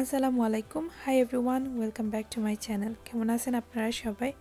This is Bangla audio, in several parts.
আসসালামু আলাইকুম। Hi everyone, welcome back to my channel. কেমন আছেন আপনারা সবাই?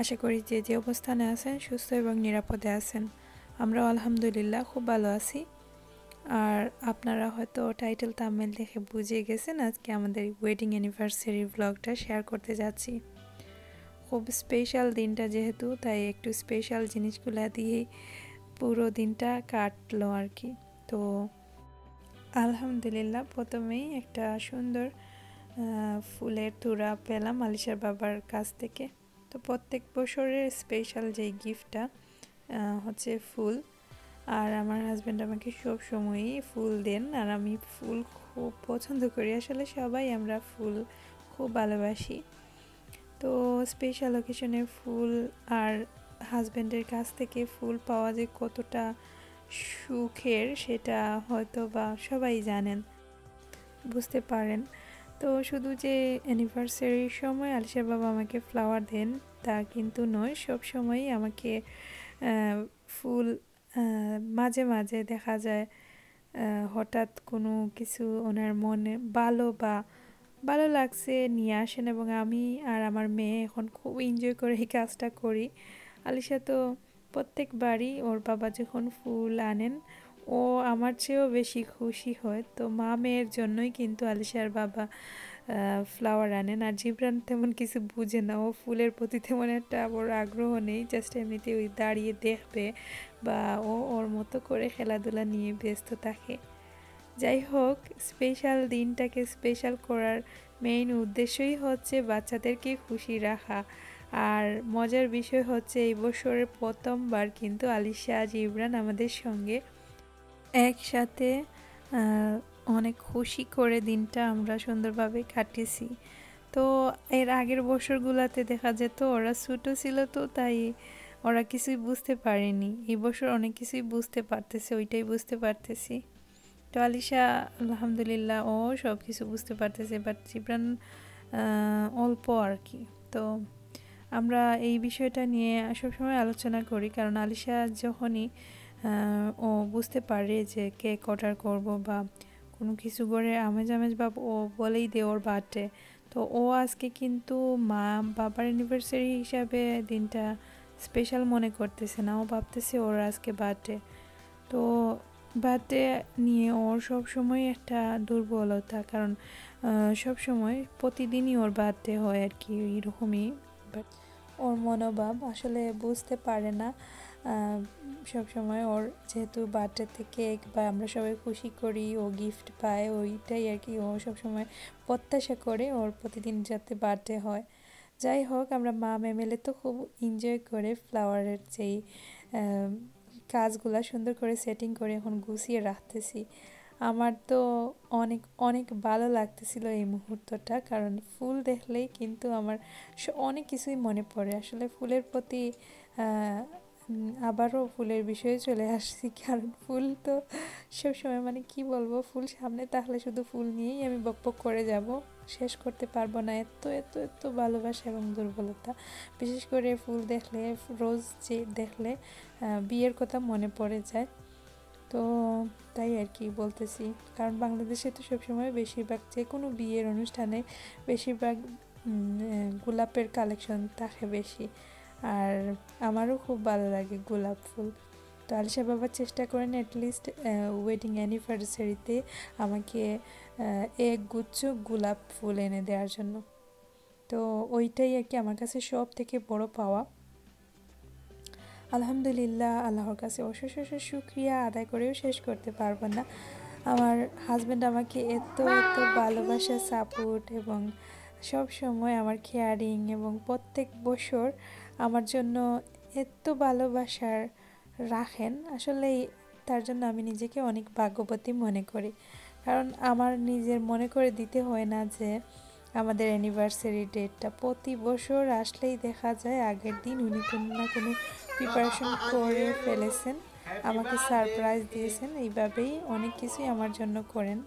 আশা করি যে যে অবস্থানে আছেন সুস্থ এবং নিরাপদে আছেন। আমরাও আলহামদুলিল্লাহ খুব ভালো আছি। আর আপনারা হয়তো টাইটেল থাম্বনেল দেখে বুঝে গেছেন আজকে আমাদের ওয়েডিং অ্যানিভার্সারি ব্লগটা শেয়ার করতে যাচ্ছি। খুব স্পেশাল দিনটা যেহেতু, তাই একটু স্পেশাল জিনিসগুলো দিয়েই পুরো দিনটা কাটলো আর কি। তো আলহামদুলিল্লাহ প্রথমেই একটা সুন্দর ফুলের তোড়া পেলাম আলিশার বাবার কাছ থেকে। তো প্রত্যেক বছরের স্পেশাল যেই গিফটটা হচ্ছে ফুল। আর আমার হাজব্যান্ড আমাকে সব সময়ই ফুল দেন, আর আমি ফুল খুব পছন্দ করি। আসলে সবাই আমরা ফুল খুব ভালোবাসি। তো স্পেশাল অকেশনে ফুল আর হাজব্যান্ডের কাছ থেকে ফুল পাওয়া যে কতটা সুখের সেটা হয়তো বা সবাই জানেন, বুঝতে পারেন। তো শুধু যে অ্যানিভার্সারির সময় আলিশার বাবা আমাকে ফ্লাওয়ার দেন তা কিন্তু নয়, সব সময়ই আমাকে ফুল মাঝে মাঝে দেখা যায় হঠাৎ কোনো কিছু ওনার মনে ভালো লাগছে নিয়ে আসেন, এবং আমি আর আমার মেয়ে এখন খুব এনজয় করে এই কাজটা করি। আলিশা তো প্রত্যেকবারই ওর বাবা যখন ফুল আনেন ও আমার চেয়েও বেশি খুশি হয়। তো মা মেয়ের জন্যই কিন্তু আলিশার বাবা ফ্লাওয়ার আনেন। আর জিবরান তেমন কিছু বুঝে না, ও ফুলের প্রতি তেমন একটা ওর আগ্রহ নেই, জাস্ট এমনিতে ওই দাঁড়িয়ে দেখবে বা ও ওর মতো করে খেলাধুলা নিয়ে ব্যস্ত থাকে। যাই হোক, স্পেশাল দিনটাকে স্পেশাল করার মেইন উদ্দেশ্যই হচ্ছে বাচ্চাদেরকে খুশি রাখা। আর মজার বিষয় হচ্ছে এই বছরের প্রথমবার কিন্তু আলিশা জিবরান আমাদের সঙ্গে একসাথে অনেক খুশি করে দিনটা আমরা সুন্দরভাবে কাটিয়েছি। তো এর আগের বছরগুলোতে দেখা যেত ওরা ছোটো ছিল, তো তাই ওরা কিছুই বুঝতে পারেনি। এই বছর অনেক কিছুই বুঝতে পারতেছে, ওইটাই বুঝতে পারতেছি। তো আলিশা আলহামদুলিল্লাহ ও সব কিছু বুঝতে পারতেছে, বাট জিবরান অল্প আর কি। তো আমরা এই বিষয়টা নিয়ে সবসময় আলোচনা করি, কারণ আলিশা যখনই ও বুঝতে পারে যে কেক অর্ডার করব বা কোনো কিছু করে আমেজ আমেজ বা ও বলেই দে ওর বার্থডে। তো ও আজকে কিন্তু মা বাবার অ্যানিভার্সারি হিসাবে দিনটা স্পেশাল মনে করতেছে না, ও ভাবতেছে ওর আজকে বার্থডে। তো বার্থডে নিয়ে ওর সব সময় একটা দুর্বলতা, কারণ সব সময় প্রতিদিনই ওর বার্থডে হয় আর কি, এরকমই। বাট ওর মনোভাব আসলে বুঝতে পারে না। সব সময় ওর যেহেতু বার্থডেতে কেক বা আমরা সবাই খুশি করি, ও গিফট পায়, ওইটাই আর কি ও সবসময় প্রত্যাশা করে ওর প্রতিদিন যাতে বার্থডে হয়। যাই হোক, আমরা মা মেমেলে তো খুব এনজয় করে ফ্লাওয়ারের যেই কাজগুলা সুন্দর করে সেটিং করে এখন গুছিয়ে রাখতেছি। আমার তো অনেক অনেক ভালো লাগতেছিল এই মুহূর্তটা, কারণ ফুল দেখলেই কিন্তু আমার অনেক কিছুই মনে পড়ে। আসলে ফুলের প্রতি আবারও ফুলের বিষয়ে চলে আসছি, কারণ ফুল তো সবসময় মানে কি বলবো, ফুল সামনে তাহলে শুধু ফুল নিয়েই আমি বকবক করে যাব, শেষ করতে পারবো না। এত এত এত ভালোবাসা এবং দুর্বলতা, বিশেষ করে ফুল দেখলে, রোজ যে দেখলে বিয়ের কথা মনে পড়ে যায়। তো তাই আর কি বলতেছি, কারণ বাংলাদেশে তো সবসময় বেশিরভাগ যে কোনো বিয়ের অনুষ্ঠানে বেশিরভাগ গোলাপের কালেকশন থাকে বেশি। আর আমারও খুব ভালো লাগে গোলাপ ফুল। তো আলিশা বাবা চেষ্টা করেন অ্যাটলিস্ট ওয়েডিং অ্যানিভার্সারিতে আমাকে এক গুচ্ছ গোলাপ ফুল এনে দেওয়ার জন্য। তো ওইটাই আর কি আমার কাছে সব থেকে বড় পাওয়া। আলহামদুলিল্লাহ, আল্লাহর কাছে অশেষ অশেষ শুকরিয়া আদায় করেও শেষ করতে পারবো না। আমার হাজব্যান্ড আমাকে এত এত ভালোবাসা, সাপোর্ট এবং সব সময় আমার কেয়ারিং, এবং প্রত্যেক বছর আমার জন্য এত ভালোবাসার রাখেন। আসলে তার জন্য আমি নিজেকে অনেক ভাগ্যবতী মনে করি, কারণ আমার নিজের মনে করে দিতে হয় না যে আমাদের অ্যানিভার্সারি ডেটটা প্রতি বছর আসলেই দেখা যায় আগের দিন উনি কোনো না কোনো প্রিপারেশন করে ফেলেছেন, আমাকে সারপ্রাইজ দিয়েছেন, এইভাবেই অনেক কিছুই আমার জন্য করেন।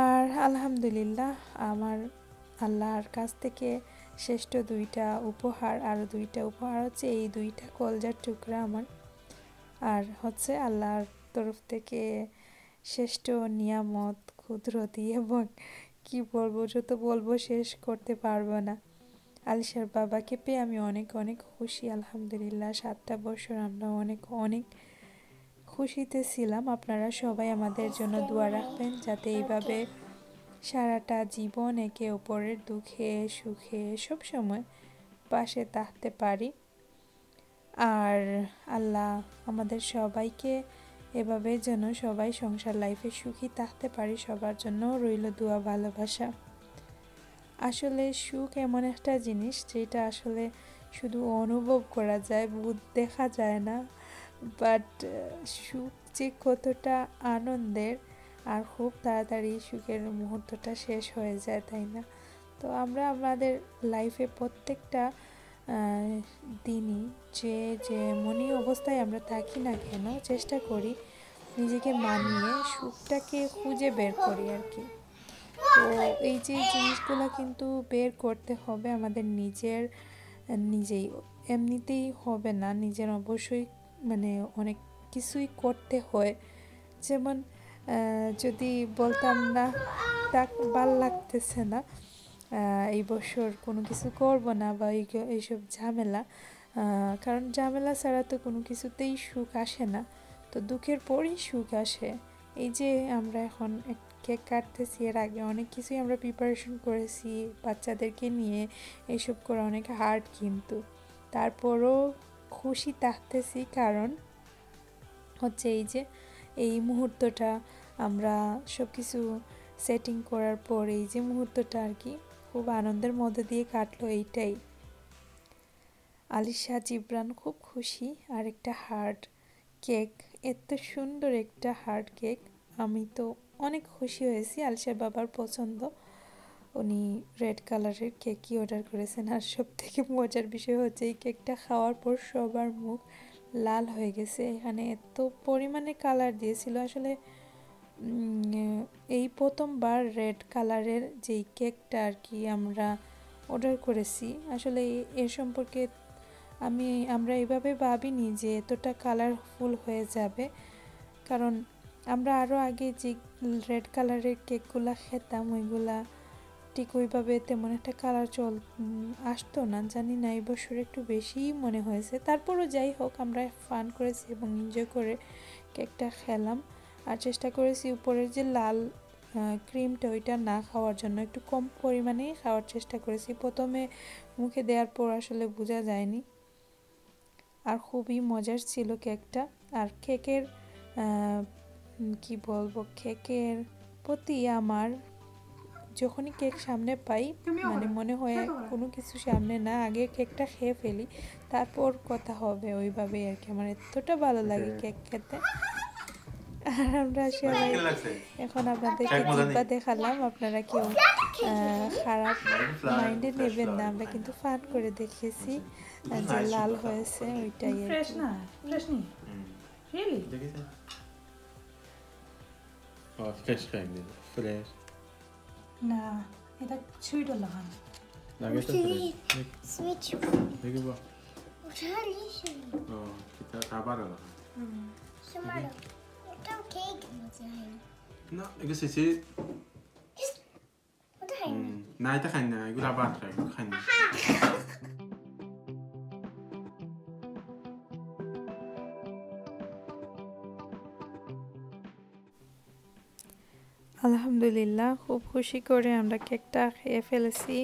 আর আলহামদুলিল্লাহ, আমার আল্লাহর কাছ থেকে শ্রেষ্ঠ দুইটা উপহার, আরও দুইটা উপহার হচ্ছে এই দুইটা কলজার টুকরা আমার, আর হচ্ছে আল্লাহর তরফ থেকে শ্রেষ্ঠ নিয়ামত কুদরতি এবং কি বলবো, যত বলবো শেষ করতে পারবো না। আলিশার বাবাকে পেয়ে আমি অনেক অনেক খুশি। আলহামদুলিল্লাহ 7টা বছর আমরা অনেক অনেক খুশিতে ছিলাম। আপনারা সবাই আমাদের জন্য দোয়া রাখবেন যাতে এইভাবে সারাটা জীবন একে অপরের দুঃখে সুখে সব সময় পাশে থাকতে পারি। আর আল্লাহ আমাদের সবাইকে এভাবে যেন সবাই সংসার লাইফে সুখী থাকতে পারি, সবার জন্য রইল দোয়া ভালোবাসা। আসলে সুখ এমন একটা জিনিস যেটা আসলে শুধু অনুভব করা যায়, দেখা যায় না। বাট সুখ যে কতটা আনন্দের, আর খুব তাড়াতাড়ি সুখের মুহূর্তটা শেষ হয়ে যায়, তাই না? তো আমরা আমাদের লাইফে প্রত্যেকটা দিনই যেমনই অবস্থায় আমরা থাকি না কেন চেষ্টা করি নিজেকে মানিয়ে সুখটাকে খুঁজে বের করি আর কি। তো এই যে জিনিসগুলো কিন্তু বের করতে হবে আমাদের নিজেই, এমনিতেই হবে না, নিজের অবশ্যই মানে অনেক কিছুই করতে হয়। যেমন যদি বলতাম না তাক ভাল লাগতেছে না, এই বছর কোনো কিছু করব না বা এইসব ঝামেলা, কারণ ঝামেলা ছাড়া তো কোনো কিছুতেই সুখ আসে না, তো দুঃখের পরই সুখ আসে। এই যে আমরা এখন কেক কাটতেছি, এর আগে অনেক কিছুই আমরা প্রিপারেশন করেছি বাচ্চাদেরকে নিয়ে, এইসব করা অনেক হার্ড, কিন্তু তারপরও খুশি থাকতেছি কারণ হচ্ছে এই যে এই মুহূর্তটা আমরা সব কিছু সেটিং করার পর এই যে মুহূর্তটা আর কি খুব আনন্দের মধ্যে দিয়ে কাটলো এইটাই। আলিশা জিবরান খুব খুশি। আর একটা হার্ড কেক, এত সুন্দর একটা হার্ড কেক, আমি তো অনেক খুশি হয়েছি। আলিশার বাবার পছন্দ, উনি রেড কালারের কেকই অর্ডার করেছেন। আর সব থেকে মজার বিষয় হচ্ছে এই কেকটা খাওয়ার পর সবার মুখ লাল হয়ে গেছে, এখানে এত পরিমাণে কালার দিয়েছিল। আসলে এই প্রথমবার রেড কালারের যেই কেকটা আর কি আমরা অর্ডার করেছি, আসলে এর সম্পর্কে আমরা এইভাবে ভাবিনি যে এতটা কালারফুল হয়ে যাবে, কারণ আমরা আরও আগে যে রেড কালারের কেকগুলা খেতাম ওইগুলা ঠিক ওইভাবে তেমন একটা কালার আসতো না, জানি না এই বছর একটু বেশিই মনে হয়েছে। তারপরও যাই হোক, আমরা ফান করেছি এবং এনজয় করে কেকটা খেলাম। আর চেষ্টা করেছি উপরের যে লাল ক্রিমটা ওইটা না খাওয়ার জন্য, একটু কম পরিমাণেই খাওয়ার চেষ্টা করেছি। প্রথমে মুখে দেওয়ার পর আসলে বোঝা যায়নি। আর খুবই মজার ছিল কেকটা। আর কেকের কি বলবো, কেকের প্রতি আমার যখনই কেক সামনে পাই মানে মনে হয় কোনো কিছু সামনে না, আগে কেকটা খেয়ে ফেলি, তারপর কথা হবে, ওইভাবেই আর কি। আমার এতটা ভালো লাগে কেক খেতে। আর আমরা সবাই এখন আপনাদেরকে জিব্বা দেখালাম, আপনারা কেউ খারাপ মাইন্ডে নেবেন না, আমরা কিন্তু ফান করে দেখিয়েছি যে লাল হয়েছে ওইটাই আর কি। না, এটা সুইট লাগান Lagay ito, Fred. Switch. Lagay ba? Charlie. Oo, kita kabara lang. Sumalo. Ito cake mo dyan. No, igo sisi. Ito hay. Na ito kanya, igo labat ka, igo kanya. আলহামদুলিল্লাহ খুব খুশি করে আমরা কেকটা খেয়ে ফেলেছি।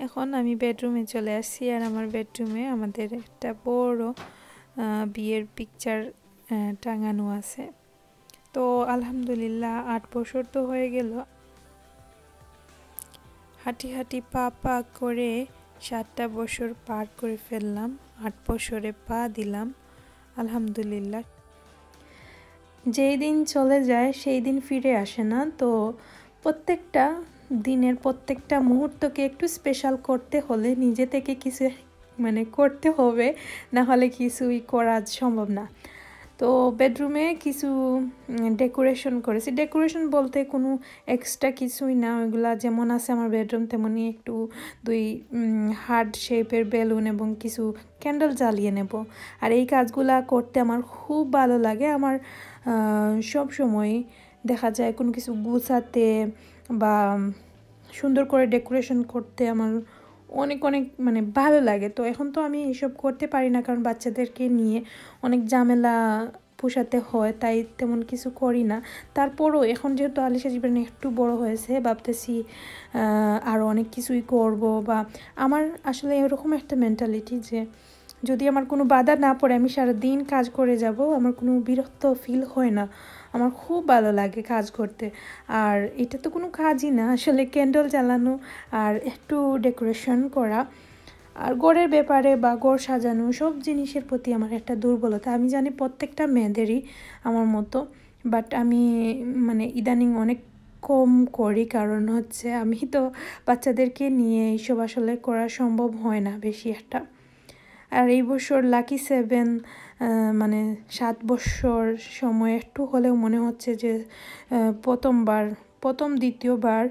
এখন আমি বেডরুমে চলে আসছি, আর আমার বেডরুমে আমাদের একটা বড় বিয়ের পিকচার টাঙানো আছে। তো আলহামদুলিল্লাহ 8 বছর তো হয়ে গেল, হাঁটি হাঁটি পা পা করে 7টা বছর পার করে ফেললাম, 8 বছরে পা দিলাম আলহামদুলিল্লাহ। যেই দিন চলে যায় সেই দিন ফিরে আসে না, তো প্রত্যেকটা দিনের প্রত্যেকটা মুহূর্তকে একটু স্পেশাল করতে হলে নিজে থেকে কিছু মানে করতে হবে, না হলে কিছুই করা সম্ভব না। তো বেডরুমে কিছু ডেকোরেশন করেছি, ডেকোরেশন বলতে কোনো এক্সট্রা কিছুই না, ওইগুলা যেমন আছে আমার বেডরুম তেমনই একটু 2 হার্ট শেপের বেলুন এবং কিছু ক্যান্ডেল জ্বালিয়ে নেব। আর এই কাজগুলা করতে আমার খুব ভালো লাগে। আমার সব সময় দেখা যায় কোনো কিছু গুছাতে বা সুন্দর করে ডেকোরেশন করতে আমার অনেক অনেক মানে ভালো লাগে। তো এখন তো আমি এসব করতে পারি না, কারণ বাচ্চাদেরকে নিয়ে অনেক ঝামেলা পোষাতে হয়, তাই তেমন কিছু করি না। তারপরও এখন যেহেতু আলিশা জীবন একটু বড় হয়েছে, ভাবতেছি আরও অনেক কিছুই করব। বা আমার আসলে এরকম একটা মেন্টালিটি যে যদি আমার কোনো বাধা না পড়ে আমি সারাদিন কাজ করে যাব, আমার কোনো বিরক্ত ফিল হয় না, আমার খুব ভালো লাগে কাজ করতে। আর এটা তো কোনো কাজই না আসলে, ক্যান্ডেল জ্বালানো আর একটু ডেকোরেশন করা আর ঘরের ব্যাপারে বা ঘর সাজানো সব জিনিসের প্রতি আমার একটা দুর্বলতা। আমি জানি প্রত্যেকটা মেয়েদেরই আমার মতো, বাট আমি মানে ইদানিং অনেক কম করি, কারণ হচ্ছে আমি তো বাচ্চাদেরকে নিয়ে এইসব আসলে করা সম্ভব হয় না বেশি একটা। আর এই বছর লাকি 7 মানে 7 বছর সময় একটু হলেও মনে হচ্ছে যে দ্বিতীয়বার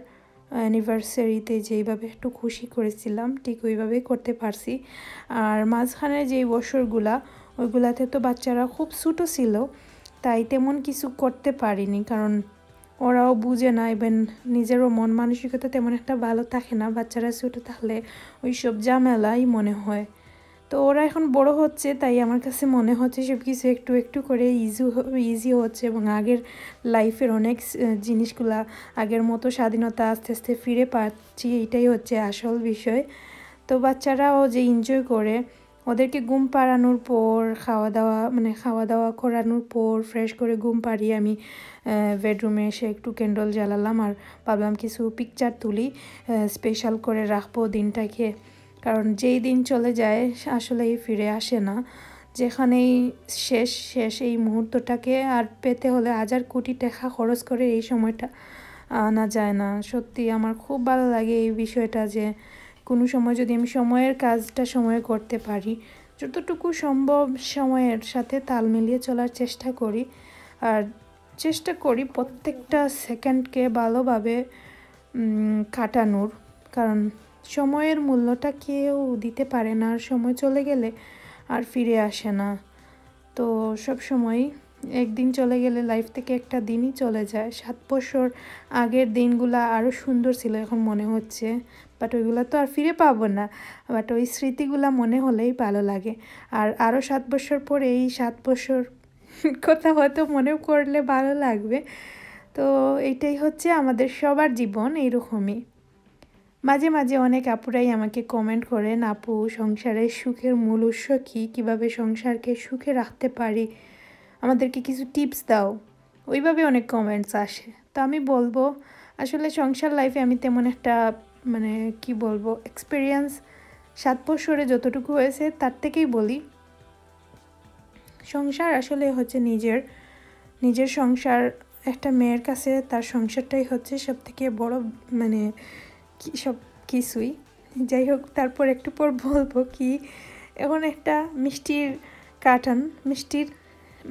অ্যানিভার্সারিতে যেইভাবে একটু খুশি করেছিলাম ঠিক ওইভাবেই করতে পারছি। আর মাঝখানে যেই বছরগুলা ওইগুলাতে তো বাচ্চারা খুব ছোটো ছিল, তাই তেমন কিছু করতে পারিনি, কারণ ওরাও বুঝে না, ইভেন নিজেরও মন মানসিকতা তেমন একটা ভালো থাকে না বাচ্চারা ছোটো থাকলে, ওইসব ঝামেলাই মনে হয়। তো ওরা এখন বড় হচ্ছে, তাই আমার কাছে মনে হচ্ছে সব কিছু একটু একটু করে ইজি হচ্ছে, এবং আগের লাইফের অনেক জিনিসগুলা আগের মতো স্বাধীনতা আস্তে আস্তে ফিরে পাচ্ছি, এটাই হচ্ছে আসল বিষয়। তো বাচ্চারাও যে এনজয় করে, ওদেরকে ঘুম পাড়ানোর পর খাওয়া দাওয়া করানোর পর ফ্রেশ করে ঘুম পাড়িয়ে আমি বেডরুমে এসে একটু ক্যান্ডেল জ্বালালাম, আর ভাবলাম কিছু পিকচার তুলি, স্পেশাল করে রাখবো দিনটাকে, কারণ যেই দিন চলে যায় আসলেই ফিরে আসে না। যেখানেই শেষ এই মুহূর্তটাকে আর পেতে হলে হাজার কোটি টাকা খরচ করে এই সময়টা আনা যায় না। সত্যি আমার খুব ভালো লাগে এই বিষয়টা, যে কোনো সময় যদি আমি সময়ের কাজটা সময়ে করতে পারি, যতটুকু সম্ভব সময়ের সাথে তাল মিলিয়ে চলার চেষ্টা করি, আর চেষ্টা করি প্রত্যেকটা সেকেন্ডকে ভালোভাবে কাটানোর, কারণ সময়ের মূল্যটা কেউ দিতে পারে না, আর সময় চলে গেলে আর ফিরে আসে না। তো সব সময় একদিন চলে গেলে লাইফ থেকে একটা দিনই চলে যায়। 7 বছর আগের দিনগুলা আরও সুন্দর ছিল এখন মনে হচ্ছে, বাট ওইগুলো তো আর ফিরে পাবো না, বাট ওই স্মৃতিগুলা মনে হলেই ভালো লাগে। আর আরও 7 বছর পরে এই 7 বছর কথা হয়তো মনে করলে ভালো লাগবে। তো এইটাই হচ্ছে আমাদের সবার জীবন এইরকমই। মাঝে মাঝে অনেক আপুরাই আমাকে কমেন্ট করেন, আপু সংসারের সুখের মূল উৎস কী, কীভাবে সংসারকে সুখে রাখতে পারি, আমাদেরকে কিছু টিপস দাও, ওইভাবে অনেক কমেন্টস আসে। তো আমি বলবো আসলে সংসার লাইফে আমি তেমন একটা মানে কি বলবো এক্সপিরিয়েন্স 7 বছরে যতটুকু হয়েছে তার থেকেই বলি, সংসার আসলে হচ্ছে নিজের সংসার। একটা মেয়ের কাছে তার সংসারটাই হচ্ছে সব থেকে বড় মানে সব কিছুই। যাই হোক, তারপর একটু পর বলবো কি, এখন একটা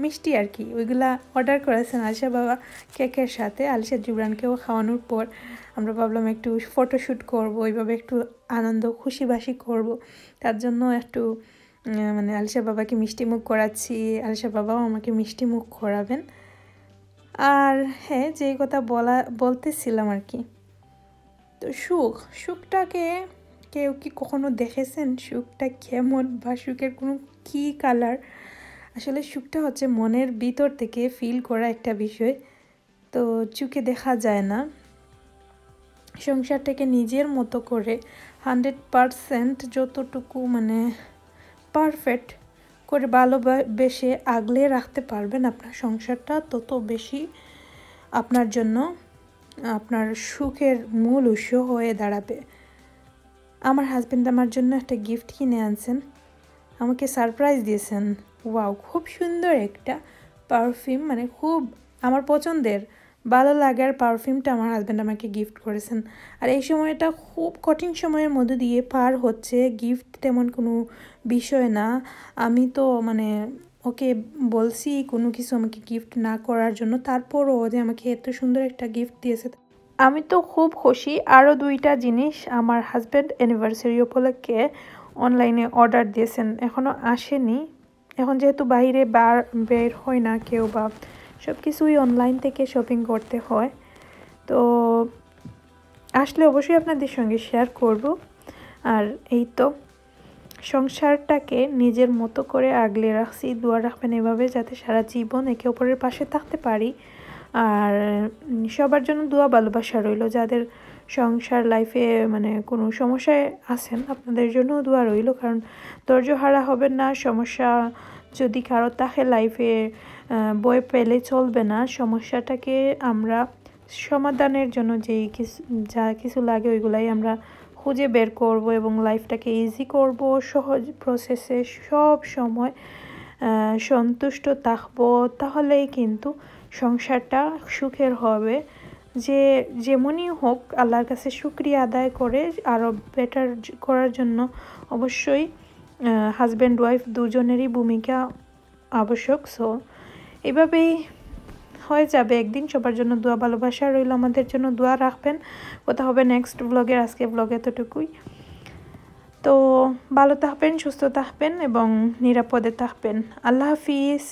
মিষ্টি আর কি ওইগুলা অর্ডার করেছেন আলিশা বাবা কেকের সাথে। আলিশা জিবরানকেও খাওয়ানোর পর আমরা ভাবলাম একটু ফটোশ্যুট করবো, ওইভাবে একটু আনন্দ খুশিবাসি করব। তার জন্য একটু মানে আলিশা বাবাকে মিষ্টি মুখ করাচ্ছি, আলিশা বাবাও আমাকে মিষ্টি মুখ করাবেন। আর হ্যাঁ, যে কথা বলতেছিলাম আর কি, তো সুখটাকে কেউ কি কখনো দেখেছেন? সুখটা কেমন বা সুখের কোনো কী কালার? আসলে সুখটা হচ্ছে মনের ভিতর থেকে ফিল করা একটা বিষয়, তো চোখে দেখা যায় না। সংসারটাকে নিজের মতো করে 100% যতটুকু মানে পারফেক্ট করে ভালোবেসে আগলে রাখতে পারবেন আপনার সংসারটা, তত বেশি আপনার জন্য আপনার সুখের মূল উৎস হয়ে দাঁড়াবে। আমার হাজব্যান্ড আমার জন্য একটা গিফট কিনে আনছেন, আমাকে সারপ্রাইজ দিয়েছেন। ওয়াও, খুব সুন্দর একটা পারফিউম, মানে খুব আমার পছন্দের ভালো লাগার পারফিউমটা আমার হাজব্যান্ড আমাকে গিফট করেছেন। আর এই সময়টা খুব কঠিন সময়ের মধ্যে দিয়ে পার হচ্ছে, গিফট তেমন কোনো বিষয় না। আমি তো মানে ওকে বলছি কোনো কিছু আমাকে গিফট না করার জন্য, তারপরও যে আমাকে এত সুন্দর একটা গিফট দিয়েছে আমি তো খুব খুশি। আরও 2টা জিনিস আমার হাজব্যান্ড অ্যানিভার্সারি উপলক্ষে অনলাইনে অর্ডার দিয়েছেন, এখনও আসেনি। এখন যেহেতু বাইরে বের হয় না কেউ, বা সব কিছুই অনলাইন থেকে শপিং করতে হয়, তো আসলে অবশ্যই আপনাদের সঙ্গে শেয়ার করব। আর এই তো সংসারটাকে নিজের মতো করে আগলে রাখছি। দোয়া রাখবেন এভাবে যাতে সারা জীবন একে অপরের পাশে থাকতে পারি। আর সবার জন্য দোয়া ভালোবাসা রইল। যাদের সংসার লাইফে মানে কোনো সমস্যায় আছেন আপনাদের জন্যও দোয়া রইল, কারণ ধৈর্য হারা হবেন না। সমস্যা যদি কারো থাকে লাইফে বই পেলে চলবে না। সমস্যাটাকে আমরা সমাধানের জন্য যা কিছু লাগে ওইগুলাই আমরা খুঁজে বের করব এবং লাইফটাকে ইজি করব। সহজ প্রসেসে সব সময় সন্তুষ্ট থাকবো, তাহলেই কিন্তু সংসারটা সুখের হবে। যে যেমনই হোক আল্লাহর কাছে শুকরিয়া আদায় করে আরও বেটার করার জন্য অবশ্যই হাজব্যান্ড ওয়াইফ দুজনেরই ভূমিকা আবশ্যক। সো এভাবেই হয়ে যাবে একদিন। সবার জন্য দোয়া ভালোবাসা রইল, আমাদের জন্য দোয়া রাখবেন। কথা হবে নেক্সট ব্লগের। আজকে ব্লগে এতটুকুই। তো ভালো থাকবেন, সুস্থ থাকবেন এবং নিরাপদে থাকবেন। আল্লাহ হাফিজ।